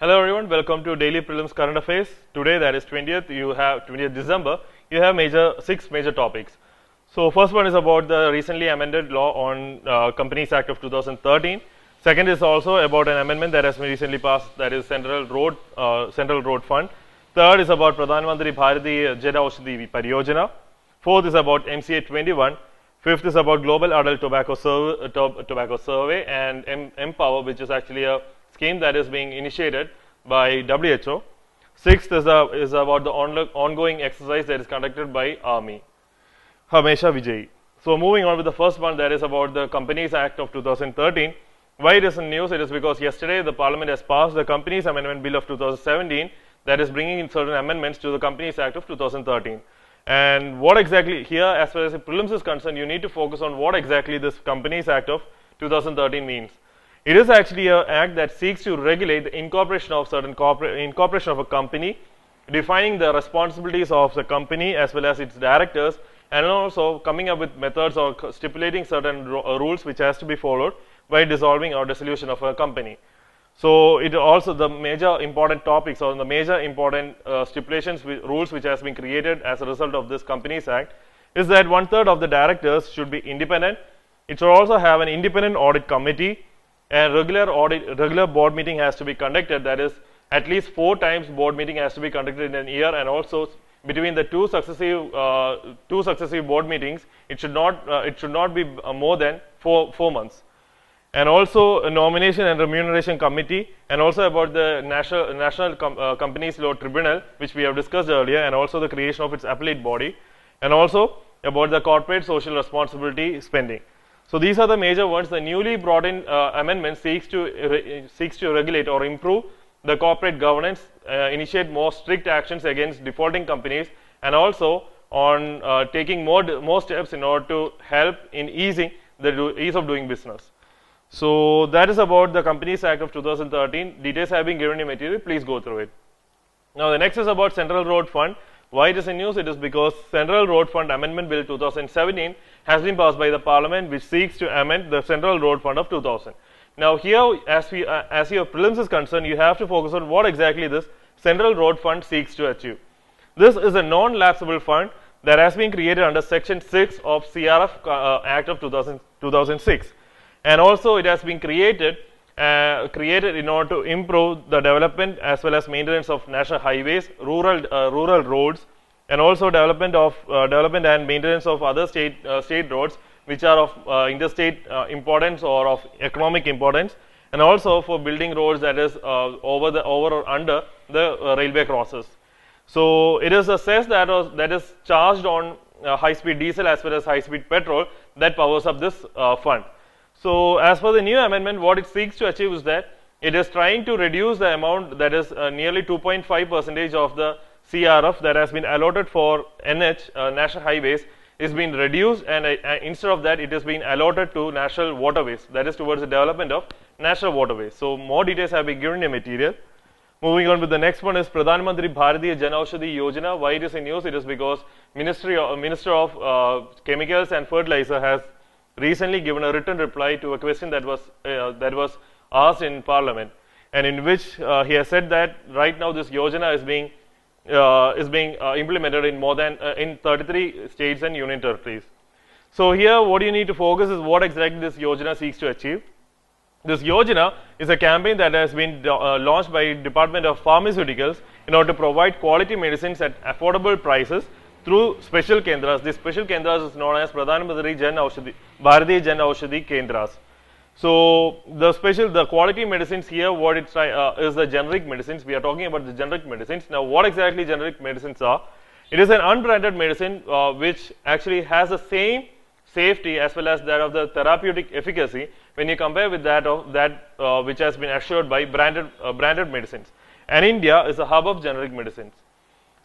Hello everyone, welcome to Daily Prelims Current Affairs. Today, that is 20th December, you have six major topics. So first one is about the recently amended law on Companies Act of 2013. Second is also about an amendment that has been recently passed, that is Central Road Fund. Third is about Pradhanmantri Bharatiya Jan Aushadhi Pariyojana. Fourth is about MCA 21. Fifth is about Global Adult Tobacco Survey and Empower, which is actually a scheme that is being initiated by WHO. Sixth is about the ongoing exercise that is conducted by Army. Kamisha Vje. So moving on with the first one, that is about the Companies Act of 2013. Why it is in news? It is because yesterday the Parliament has passed the Companies Amendment Bill of 2017 that is bringing in certain amendments to the Companies Act of 2013. And what exactly here, as far as the prelims is concerned, you need to focus on what exactly this Companies Act of 2013 means. It is actually an act that seeks to regulate the incorporation of a company, defining the responsibilities of the company as well as its directors, and also coming up with methods or stipulating certain rules which has to be followed by dissolving or dissolution of a company. So it also the major important topics or the major important stipulations rules which has been created as a result of this Companies Act is that 1/3 of the directors should be independent. It should also have an independent audit committee, and regular board meeting has to be conducted. That is, at least 4 times board meeting has to be conducted in a year, and also between the two successive board meetings, it should not be more than 4 months. And also a nomination and remuneration committee, and also about the national companies law tribunal, which we have discussed earlier, and also the creation of its appellate body, and also about the corporate social responsibility spending. So these are the major ones. The newly brought in amendment seeks to regulate or improve the corporate governance, initiate more strict actions against defaulting companies, and also on taking more steps in order to help in easing the ease of doing business. So that is about the Companies Act of 2013. Details have been given in material. Please go through it. Now the next is about Central Road Fund. Why it is in news? It is because Central Road Fund Amendment Bill 2017 has been passed by the Parliament, which seeks to amend the Central Road Fund of 2000. Now here, as your prelims is concerned, you have to focus on what exactly this Central Road Fund seeks to achieve. This is a non-lapsable fund that has been created under Section 6 of CRF Act of 2006. And also it has been created in order to improve the development as well as maintenance of national highways, rural roads, and also development and maintenance of other state roads which are of interstate importance or of economic importance, and also for building roads that is over or under the railway crosses. So it is a cess that is charged on high-speed diesel as well as high-speed petrol that powers up this fund. So as for the new amendment, what it seeks to achieve is that it is trying to reduce the amount that is nearly 2.5% of the CRF that has been allotted for national highways is being reduced, and instead of that it is being allotted to national waterways, that is towards the development of national waterways. So more details have been given in the material. Moving on with the next one is Pradhanmantri Bharatiya Jan Aushadhi Yojana. Why it is in news? It is because Minister of Chemicals and Fertilizer has recently given a written reply to a question that was asked in Parliament, and in which he has said that right now this Yojana is being implemented in 33 states and union territories. So here what you need to focus is what exactly this Yojana seeks to achieve. This Yojana is a campaign that has been launched by Department of Pharmaceuticals in order to provide quality medicines at affordable prices through special kendras. This special kendras is known as Pradhanmantri Bharatiya Jan Aushadhi Kendras. So the quality medicines here, what it's is the generic medicines. We are talking about the generic medicines. Now what exactly generic medicines are? It is an unbranded medicine which actually has the same safety as well as that of the therapeutic efficacy when you compare with that which has been assured by branded medicines. And India is a hub of generic medicines.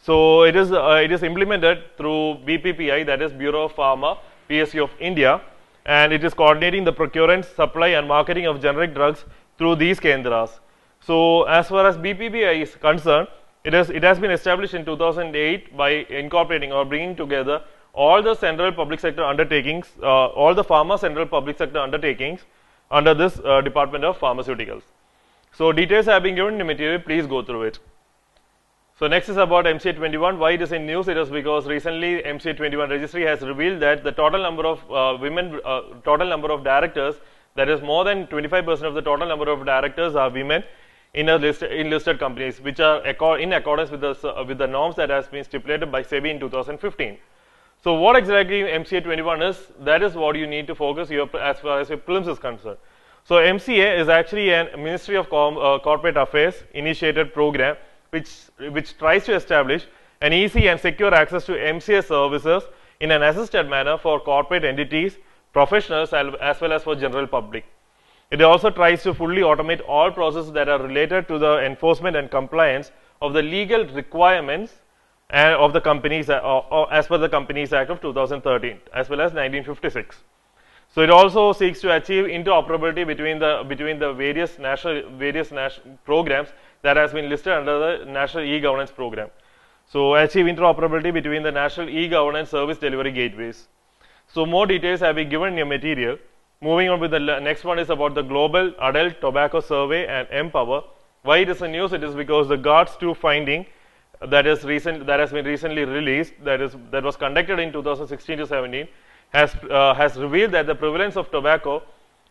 So it is implemented through BPPI, that is Bureau of Pharma, PSU of India, and it is coordinating the procurement, supply and marketing of generic drugs through these kendras. So as far as BPPI is concerned, it has been established in 2008 by incorporating or bringing together all the central public sector undertakings, all the pharma central public sector undertakings under this Department of Pharmaceuticals. So details have been given in the material, please go through it. So next is about MCA 21. Why it is in news? It is because recently MCA 21 registry has revealed that the total number of total number of directors, that is more than 25% of the total number of directors are women in listed companies, which are in accordance with the norms that has been stipulated by SEBI in 2015. So what exactly MCA 21 is? That is what you need to focus as far as your prelims is concerned. So MCA is actually a Ministry of Corporate Affairs initiated program which tries to establish an easy and secure access to MCA services in an assisted manner for corporate entities, professionals, as well as for general public. It also tries to fully automate all processes that are related to the enforcement and compliance of the legal requirements of the companies as per the Companies Act of 2013 as well as 1956. So it also seeks to achieve interoperability between the various national programs that has been listed under the National E-Governance Program. So achieve interoperability between the National E-Governance Service Delivery Gateways. So more details have been given in your material. Moving on with the next one is about the Global Adult Tobacco Survey and Empower. Why it is in news? It is because the GATS 2 finding that has been recently released, that was conducted in 2016 to 17, has revealed that the prevalence of tobacco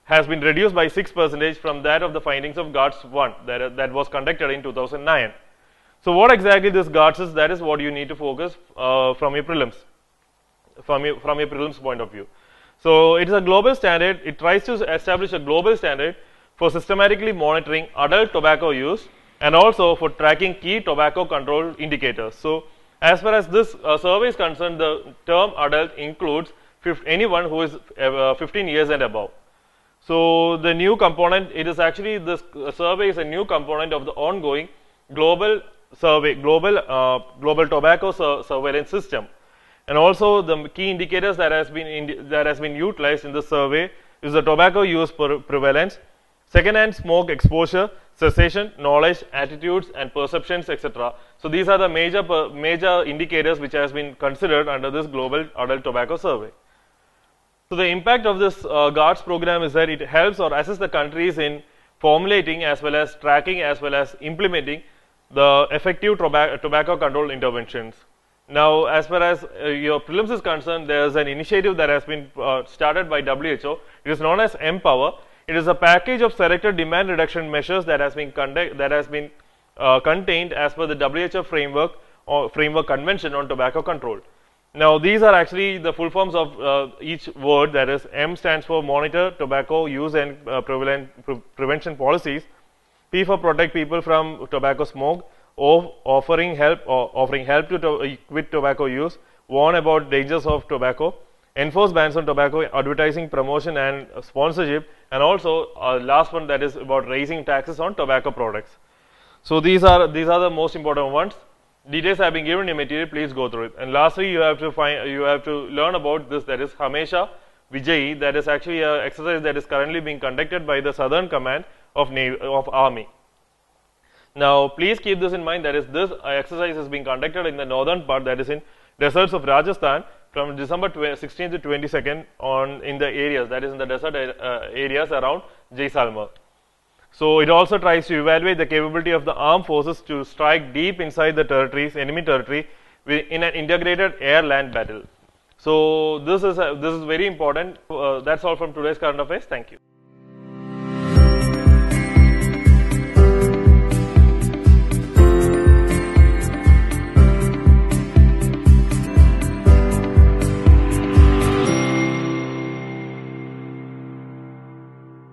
has been reduced by 6% from that of the findings of GATS 1 that was conducted in 2009. So what exactly this GATS is? That is what you need to focus from your prelims point of view. So it is a global standard. It tries to establish a global standard for systematically monitoring adult tobacco use and also for tracking key tobacco control indicators. So as far as this survey is concerned, the term adult includes anyone who is 15 years and above. So the new component, it is actually this survey is a new component of the ongoing global tobacco surveillance system. And also the key indicators that has been utilized in the survey is the tobacco use prevalence, second-hand smoke exposure, cessation, knowledge, attitudes, and perceptions, etc. So these are the major indicators which has been considered under this global adult tobacco survey. So the impact of this GATS program is that it helps or assists the countries in formulating as well as tracking as well as implementing the effective tobacco control interventions. Now, as far as your prelims is concerned, there is an initiative that has been started by WHO. It is known as Empower. It is a package of selected demand reduction measures that has been contained as per the WHO framework convention on tobacco control. Now, these are actually the full forms of each word. That is, M stands for monitor tobacco use and prevention policies. P for protect people from tobacco smoke. O, offering help to quit tobacco use, warn about dangers of tobacco, enforce bans on tobacco advertising, promotion and sponsorship, and also last one, that is about raising taxes on tobacco products. So these are the most important ones. Details have been given in the material, please go through it. And lastly, you have to learn about this, that is Kamisha Vje, that is actually an exercise that is currently being conducted by the Southern Command of Army. Now, please keep this in mind, that is this exercise is being conducted in the northern part, that is in deserts of Rajasthan from December 16th to 22nd in the areas, that is in the desert areas around Jaisalmer. So it also tries to evaluate the capability of the armed forces to strike deep inside the enemy territory in an integrated air-land battle. So this is very important. That's all from today's current affairs. Thank you.